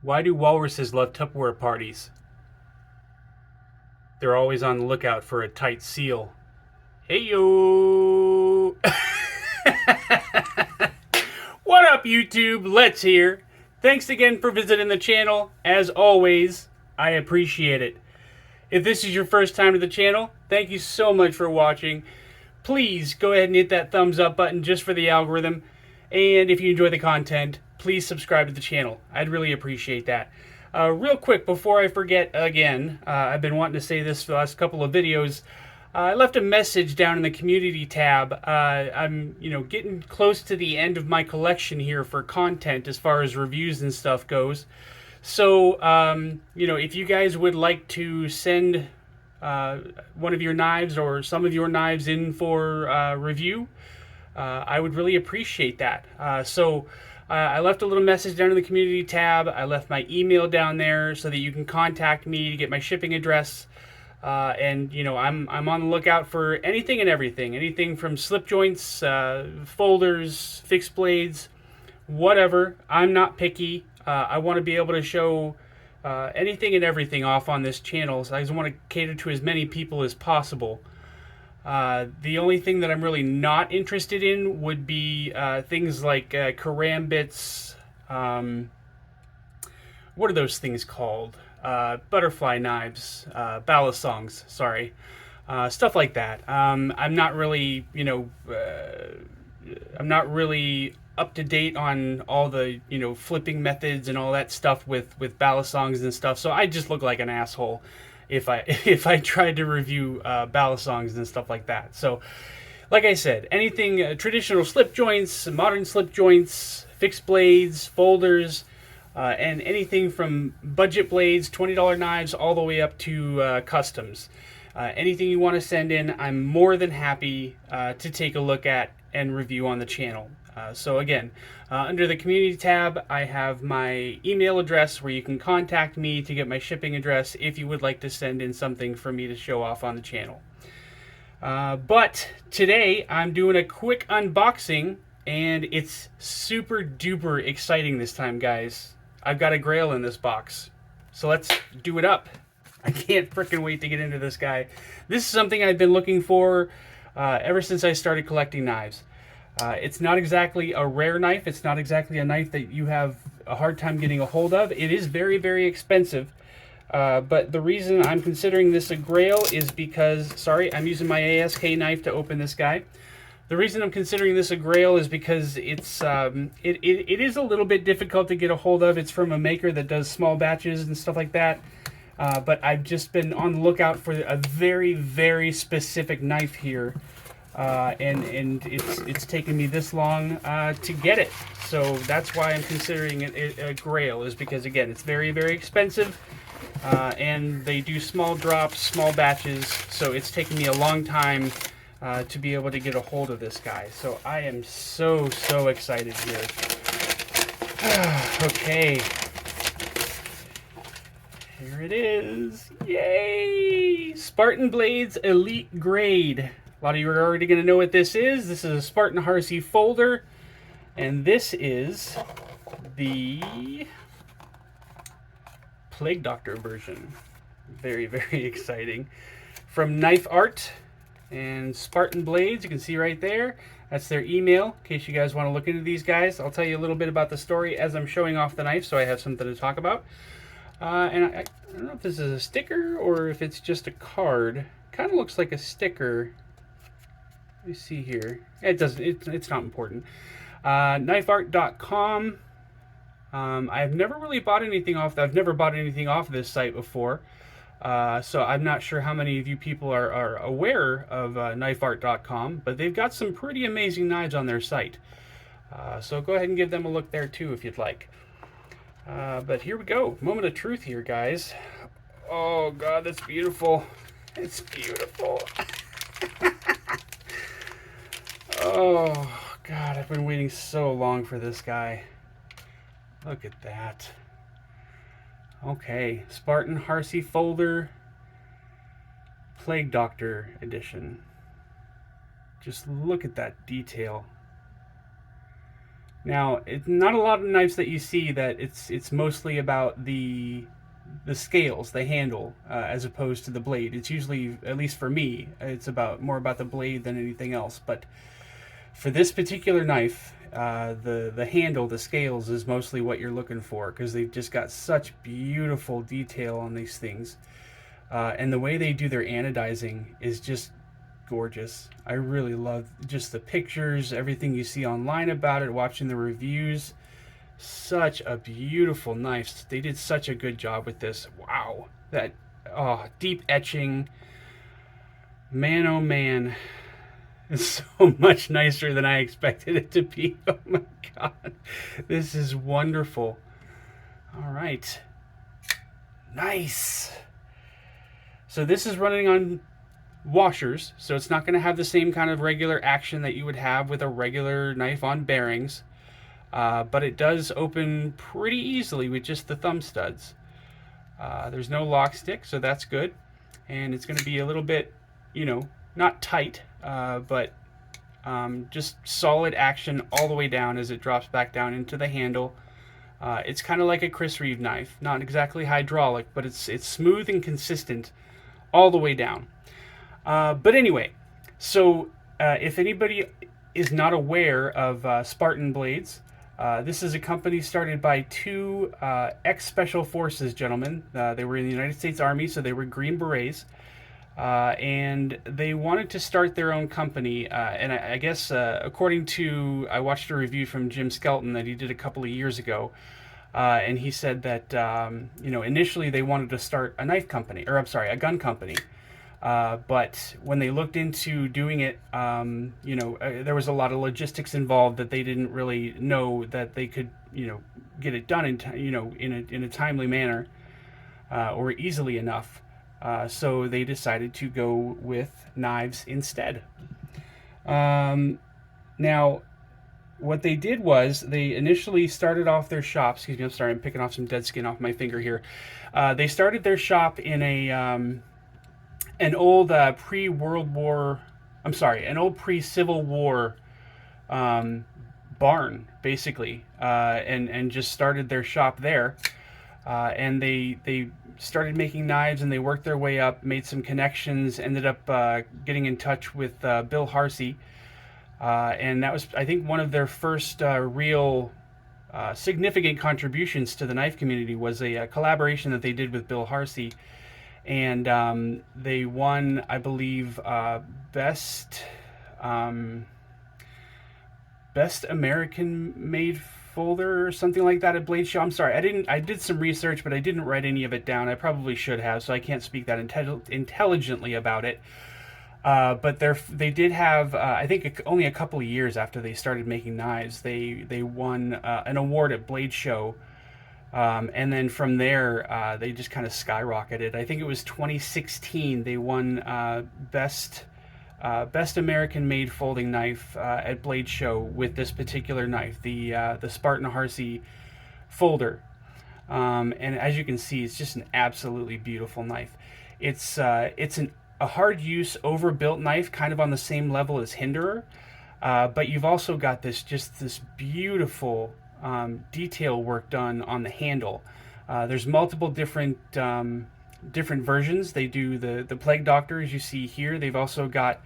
Why do walruses love Tupperware parties? They're always on the lookout for a tight seal. Hey yo! What up, YouTube? Let's here. Thanks again for visiting the channel. As always, I appreciate it. If this is your first time to the channel, thank you so much for watching. Please go ahead and hit that thumbs up button just for the algorithm. And if you enjoy the content, please subscribe to the channel. I'd really appreciate that. Real quick, before I forget again, I've been wanting to say this for the last couple of videos. I left a message down in the community tab. I'm, getting close to the end of my collection here for content as far as reviews and stuff goes. So, if you guys would like to send one of your knives or some of your knives in for review, I would really appreciate that. I left a little message down in the community tab. I left my email down there so that you can contact me to get my shipping address. I'm on the lookout for anything and everything. Anything from slip joints, folders, fixed blades, whatever. I'm not picky. I want to be able to show anything and everything off on this channel. So I just want to cater to as many people as possible. The only thing that I'm really not interested in would be things like karambits. What are those things called? Butterfly knives, balisongs, sorry. Stuff like that. I'm not really, I'm not really up to date on all the, flipping methods and all that stuff with balisongs and stuff. So I just look like an asshole if I tried to review balisongs and stuff like that. So, like I said, anything traditional slip joints, modern slip joints, fixed blades, folders, and anything from budget blades, $20 knives, all the way up to customs. Anything you want to send in, I'm more than happy to take a look at and review on the channel. So again, under the community tab, I have my email address where you can contact me to get my shipping address if you would like to send in something for me to show off on the channel. But today I'm doing a quick unboxing, and it's super duper exciting this time, guys. I've got a GRAIL in this box, so let's do it up. I can't freaking wait to get into this guy. This is something I've been looking for ever since I started collecting knives. It's not exactly a rare knife. It's not exactly a knife that you have a hard time getting a hold of. It is very, very expensive. But the reason I'm considering this a GRAIL is because, sorry, I'm using my ASK knife to open this guy. The reason I'm considering this a GRAIL is because it's it is a little bit difficult to get a hold of. It's from a maker that does small batches and stuff like that. But I've just been on the lookout for a very, very specific knife here. And it's taken me this long to get it. So that's why I'm considering it a GRAIL, is because, again, it's very, very expensive. And they do small drops, small batches. So it's taken me a long time to be able to get a hold of this guy. So I am so excited here. Okay. Here it is. Yay! Spartan Blades Elite Grade. A lot of you are already going to know what this is. This is a Spartan HARSEY folder. And this is the Plague Doctor version. Very, very exciting. From Knife Art and Spartan Blades, you can see right there. That's their email, in case you guys want to look into these guys. I'll tell you a little bit about the story as I'm showing off the knife, so I have something to talk about. And I don't know if this is a sticker or if it's just a card. Kind of looks like a sticker. Let me see here. It doesn't. It's not important. Knifeart.com. I've never really bought anything off. I've never bought anything off this site before. So I'm not sure how many of you people are aware of knifeart.com, but they've got some pretty amazing knives on their site. So go ahead and give them a look there too if you'd like. But here we go. Moment of truth here, guys. Oh God, that's beautiful. It's beautiful. Oh God, I've been waiting so long for this guy. Look at that. Okay, Spartan HARSEY folder, Plague Doctor edition. Just look at that detail. Now, it's not a lot of knives that you see that it's mostly about the scales, the handle, as opposed to the blade. It's usually, at least for me, it's about more about the blade than anything else. But for this particular knife, the handle, the scales, is mostly what you're looking for because they've just got such beautiful detail on these things, and the way they do their anodizing is just gorgeous. I really love just the pictures, everything you see online about it, watching the reviews. Such a beautiful knife. They did such a good job with this. Wow. That deep etching. Man oh man. It's so much nicer than I expected it to be. Oh my god. This is wonderful. All right. Nice. So this is running on washers, so it's not going to have the same kind of regular action that you would have with a regular knife on bearings. But it does open pretty easily with just the thumb studs. There's no lock stick, so that's good. And it's going to be a little bit, not tight, but just solid action all the way down as it drops back down into the handle. It's kind of like a Chris Reeve knife, not exactly hydraulic, but it's smooth and consistent all the way down. But anyway, so if anybody is not aware of Spartan blades, this is a company started by two ex-Special Forces gentlemen. They were in the United States Army, so they were Green Berets. And they wanted to start their own company. And I guess, according to, I watched a review from Jim Skelton that he did a couple of years ago. And he said that, initially they wanted to start a knife company, or I'm sorry, a gun company. But when they looked into doing it, there was a lot of logistics involved that they didn't really know that they could, get it done in a timely manner, or easily enough. So they decided to go with knives instead. Now, what they did was they initially started off their shop. Excuse me, I'm sorry, I'm picking off some dead skin off my finger here. They started their shop in an old pre-World War, I'm sorry, an old pre-Civil War barn, basically, and just started their shop there. And they started making knives, and they worked their way up, made some connections, ended up getting in touch with Bill HARSEY, and that was, I think, one of their first real significant contributions to the knife community was a collaboration that they did with Bill HARSEY. And they won, I believe, best American made folder or something like that at Blade Show. I'm sorry, I did some research, but I didn't write any of it down. I probably should have, so I can't speak that intelligently about it. But they did have, I think, only a couple of years after they started making knives, they won an award at Blade Show. And then from there, they just kind of skyrocketed. I think it was 2016 they won best American-made folding knife at Blade Show with this particular knife, the Spartan HARSEY folder. And as you can see, it's just an absolutely beautiful knife. It's a hard use, overbuilt knife, kind of on the same level as Hinderer, but you've also got this beautiful detail work done on the handle. There's multiple different versions. They do the Plague Doctor, as you see here. They've also got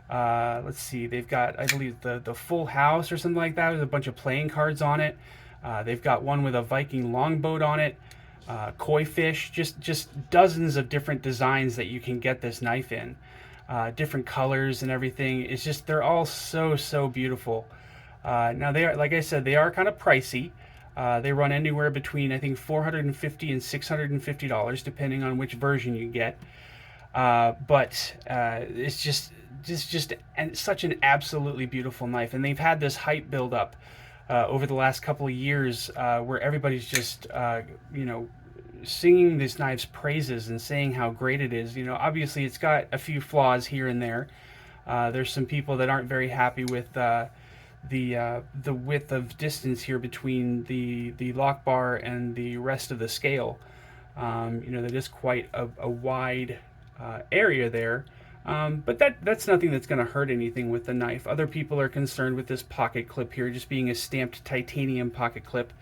let's see, they've got, I believe, the Full House or something like that. There's a bunch of playing cards on it. They've got one with a Viking longboat on it, koi fish, just dozens of different designs that you can get this knife in, different colors and everything. It's just, they're all so beautiful. Now, they are, like I said, they are kind of pricey. They run anywhere between, I think, $450 and $650, depending on which version you get. But it's just such an absolutely beautiful knife. And they've had this hype build up over the last couple of years, where everybody's just, singing this knife's praises and saying how great it is. Obviously, it's got a few flaws here and there. There's some people that aren't very happy with the width of distance here between the lock bar and the rest of the scale. That is quite a wide area there. But that's nothing that's going to hurt anything with the knife. Other people are concerned with this pocket clip here just being a stamped titanium pocket clip.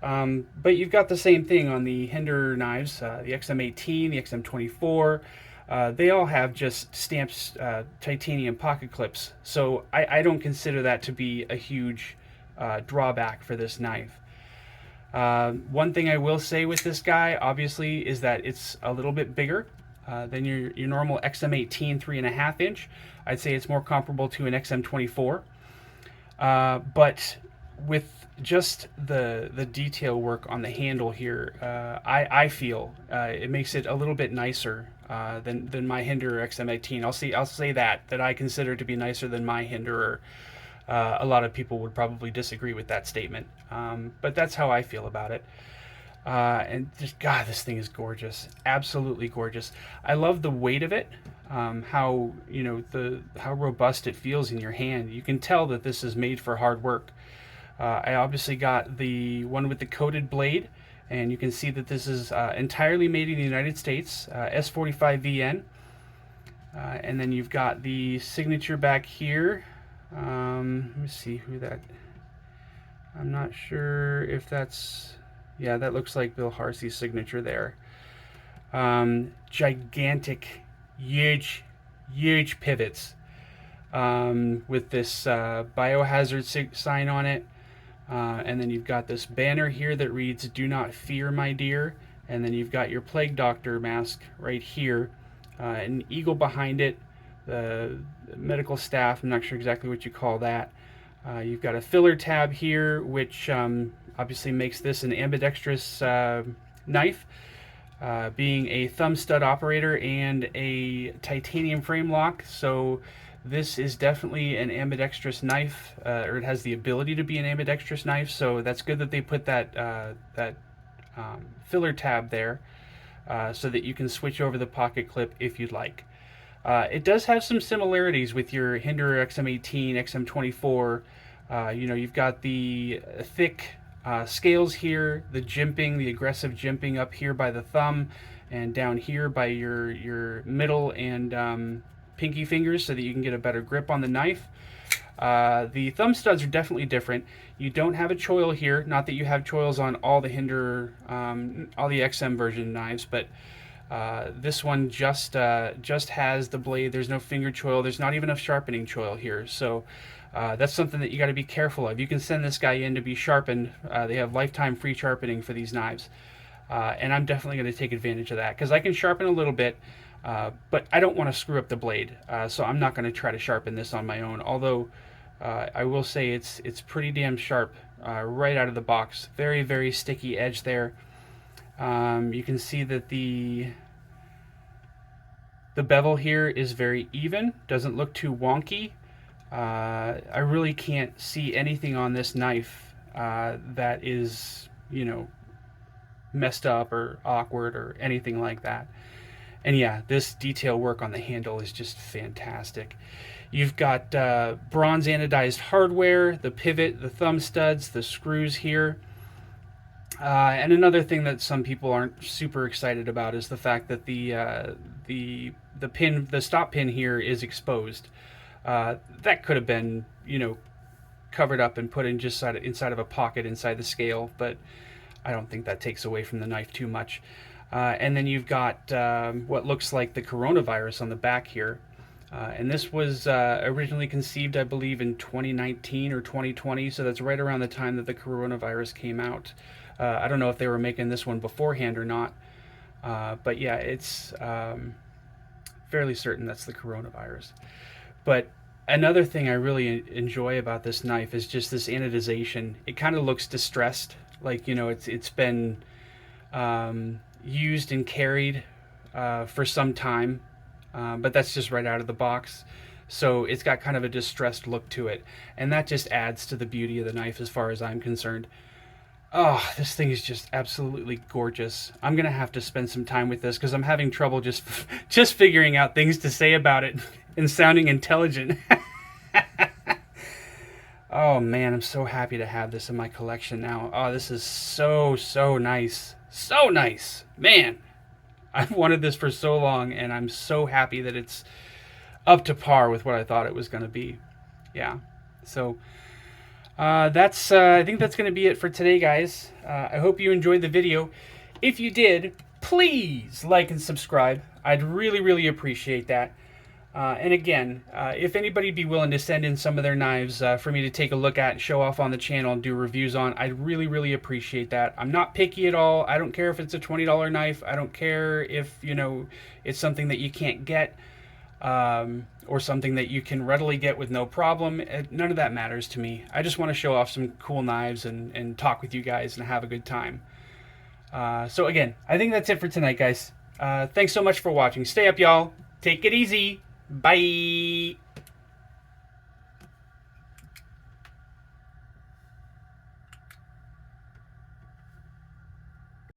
But you've got the same thing on the Hinder knives, the XM18, the XM24. They all have just stamped titanium pocket clips. So I don't consider that to be a huge drawback for this knife. One thing I will say with this guy, obviously, is that it's a little bit bigger than your normal XM18 3.5 inch. I'd say it's more comparable to an XM24. But with just the detail work on the handle here, I feel it makes it a little bit nicer than my Hinder XM18. I'll say that I consider it to be nicer than my Hinder. A lot of people would probably disagree with that statement, but that's how I feel about it. And just, God, this thing is gorgeous, absolutely gorgeous. I love the weight of it, how how robust it feels in your hand. You can tell that this is made for hard work. I obviously got the one with the coated blade, and you can see that this is entirely made in the United States, S45VN. And then you've got the signature back here. Let me see who that. I'm not sure if that's. Yeah, that looks like Bill HARSEY's signature there. Gigantic, huge pivots with this biohazard sign on it. And then you've got this banner here that reads, "Do not fear, my dear." And then you've got your plague doctor mask right here. An eagle behind it. The medical staff, I'm not sure exactly what you call that. You've got a filler tab here, which obviously makes this an ambidextrous knife, being a thumb stud operator and a titanium frame lock. So this is definitely an ambidextrous knife, or it has the ability to be an ambidextrous knife. So that's good that they put that filler tab there, so that you can switch over the pocket clip if you'd like. It does have some similarities with your Hinder XM18, XM24. You've got the thick scales here, the jimping, the aggressive jimping up here by the thumb, and down here by your middle and pinky fingers, so that you can get a better grip on the knife. The thumb studs are definitely different. You don't have a choil here. Not that you have choils on all the Hinder, all the XM version knives, but this one just has the blade. There's no finger choil. There's not even a sharpening choil here. So that's something that you got to be careful of. You can send this guy in to be sharpened. They have lifetime free sharpening for these knives. And I'm definitely going to take advantage of that, because I can sharpen a little bit, but I don't want to screw up the blade. So I'm not going to try to sharpen this on my own. Although I will say it's pretty damn sharp right out of the box. Very, very sticky edge there. You can see that the bevel here is very even, doesn't look too wonky. I really can't see anything on this knife that is, messed up or awkward or anything like that. And yeah, this detail work on the handle is just fantastic. You've got bronze anodized hardware, the pivot, the thumb studs, the screws here. And another thing that some people aren't super excited about is the fact that the stop pin here is exposed. That could have been, covered up and put in just inside of a pocket inside the scale, but I don't think that takes away from the knife too much. And then you've got what looks like the coronavirus on the back here. And this was originally conceived, I believe, in 2019 or 2020, so that's right around the time that the coronavirus came out. I don't know if they were making this one beforehand or not, but yeah, it's fairly certain that's the coronavirus. But another thing I really enjoy about this knife is just this anodization. It kind of looks distressed, like it's been used and carried for some time, but that's just right out of the box. So it's got kind of a distressed look to it, and that just adds to the beauty of the knife as far as I'm concerned. Oh, this thing is just absolutely gorgeous. I'm gonna have to spend some time with this because I'm having trouble just figuring out things to say about it and sounding intelligent. Oh man, I'm so happy to have this in my collection now. Oh, this is so nice. So nice. Man, I've wanted this for so long, and I'm so happy that it's up to par with what I thought it was going to be. Yeah. So that's I think that's going to be it for today, guys. I hope you enjoyed the video. If you did, please like and subscribe. I'd really, really appreciate that. And again, if anybody be willing to send in some of their knives for me to take a look at and show off on the channel and do reviews on, I'd really, really appreciate that. I'm not picky at all. I don't care if it's a $20 knife. I don't care if, you know, it's something that you can't get or something that you can readily get with no problem. None of that matters to me. I just want to show off some cool knives and talk with you guys and have a good time. So again, I think that's it for tonight, guys. Thanks so much for watching. Stay up, y'all. Take it easy. Bye.